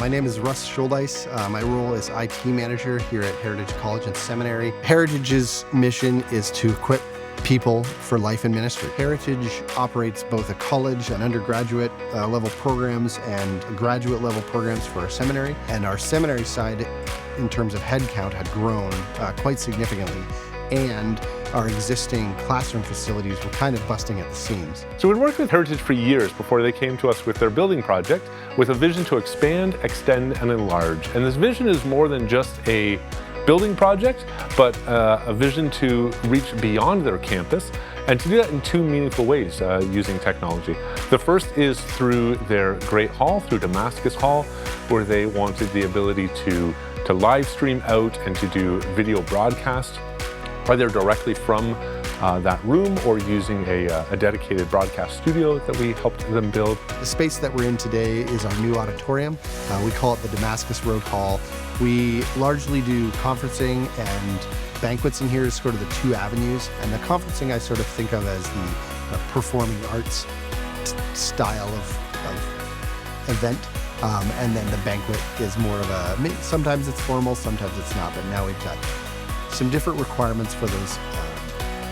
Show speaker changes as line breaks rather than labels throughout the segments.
My name is Russ Schuldeis. My role is IT manager here at Heritage College and Seminary. Heritage's mission is to equip people for life in ministry. Heritage operates both a college and undergraduate level programs and graduate level programs for our seminary. And our seminary side, in terms of headcount, had grown quite significantly. And our existing classroom facilities were kind of busting at the seams.
So we'd worked with Heritage for years before they came to us with their building project with a vision to expand, extend, and enlarge. And this vision is more than just a building project, but a vision to reach beyond their campus and to do that in two meaningful ways using technology. The first is through their Great Hall, through Damascus Hall, where they wanted the ability to live stream out and to do video broadcast, either directly from that room or using a dedicated broadcast studio that we helped them build.
The space that we're in today is our new auditorium. We call it the Damascus Road Hall. We largely do conferencing and banquets in here is sort of the two avenues. And the conferencing I sort of think of as the performing arts style of event. And then the banquet is more of a, sometimes it's formal, sometimes it's not, but now we've got some different requirements for those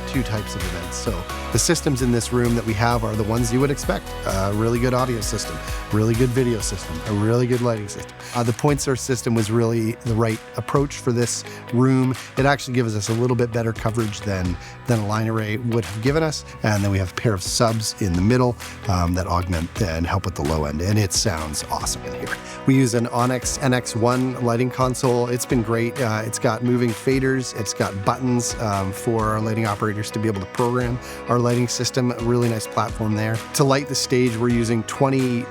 two types of events. So the systems in this room that we have are the ones you would expect. A really good audio system, really good video system, a really good lighting system. The point source system was really the right approach for this room. It actually gives us a little bit better coverage than a line array would have given us. And then we have a pair of subs in the middle that augment and help with the low end. And it sounds awesome in here. We use an Onyx NX1 lighting console. It's been great. It's got moving faders. It's got buttons for our lighting operators to be able to program our lighting system. A really nice platform there. To light the stage, we're using 20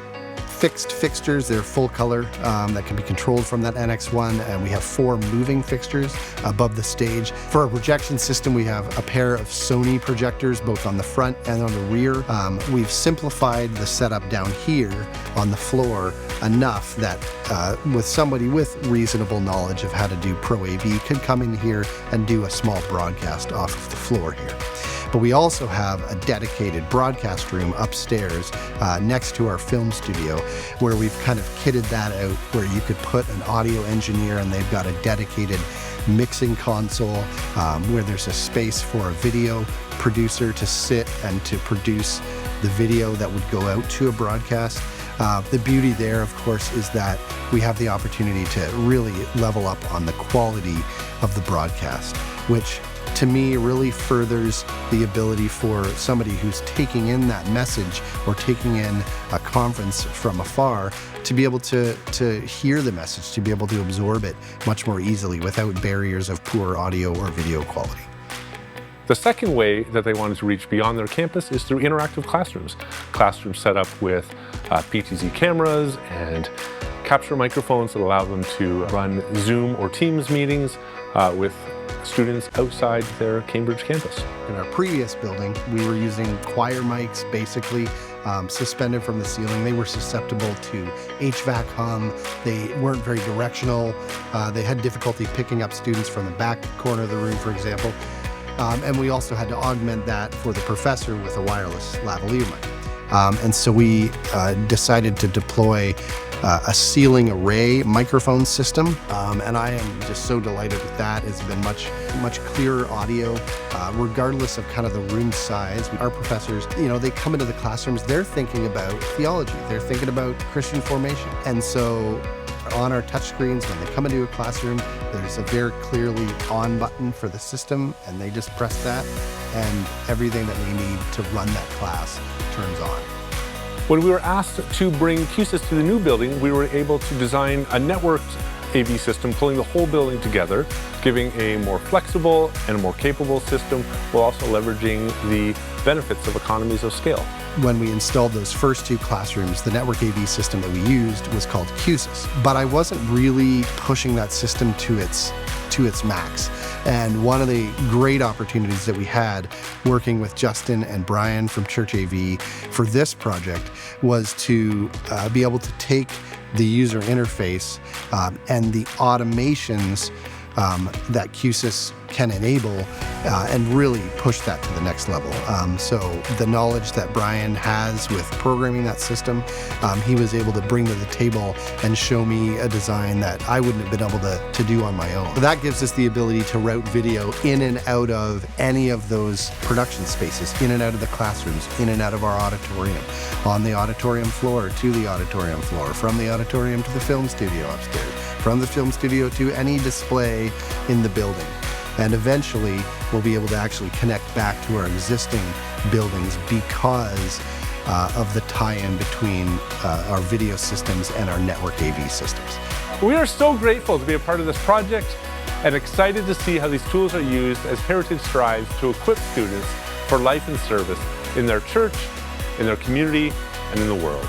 fixed fixtures. They're full color that can be controlled from that NX1, and we have 4 moving fixtures above the stage. For our projection system, we have a pair of Sony projectors both on the front and on the rear. We've simplified the setup down here on the floor enough that with somebody with reasonable knowledge of how to do Pro AV could come in here and do a small broadcast off of the floor here. But we also have a dedicated broadcast room upstairs next to our film studio where we've kind of kitted that out where you could put an audio engineer and they've got a dedicated mixing console where there's a space for a video producer to sit and to produce the video that would go out to a broadcast. The beauty there, of course, is that we have the opportunity to really level up on the quality of the broadcast, which to me really furthers the ability for somebody who's taking in that message or taking in a conference from afar to be able to hear the message, to be able to absorb it much more easily without barriers of poor audio or video quality.
The second way that they wanted to reach beyond their campus is through interactive classrooms. Classrooms set up with PTZ cameras and capture microphones that allow them to run Zoom or Teams meetings with students outside their Cambridge campus.
In our previous building, we were using choir mics, basically suspended from the ceiling. They were susceptible to HVAC hum. They weren't very directional. They had difficulty picking up students from the back corner of the room, for example. And we also had to augment that for the professor with a wireless lavalier mic. And so we decided to deploy a ceiling array microphone system, and I am just so delighted with that. It's been much clearer audio, regardless of kind of the room size. Our professors, they come into the classrooms, they're thinking about theology, they're thinking about Christian formation, and so on our touchscreens, when they come into a classroom, there's a very clearly on button for the system, and they just press that, and everything that they need to run that class turns on.
When we were asked to bring QSYS to the new building, we were able to design a networked AV system, pulling the whole building together, giving a more flexible and more capable system, while also leveraging the benefits of economies of scale.
When we installed those first 2 classrooms, the network AV system that we used was called QSYS, but I wasn't really pushing that system to its max. And one of the great opportunities that we had working with Justin and Brian from Church AV for this project was to be able to take the user interface and the automations that QSYS can enable and really push that to the next level. So the knowledge that Brian has with programming that system, he was able to bring to the table and show me a design that I wouldn't have been able to do on my own. So that gives us the ability to route video in and out of any of those production spaces, in and out of the classrooms, in and out of our auditorium, on the auditorium floor to the auditorium floor, from the auditorium to the film studio upstairs, from the film studio to any display in the building. And eventually, we'll be able to actually connect back to our existing buildings because of the tie-in between our video systems and our network AV systems.
We are so grateful to be a part of this project and excited to see how these tools are used as Heritage strives to equip students for life and service in their church, in their community, and in the world.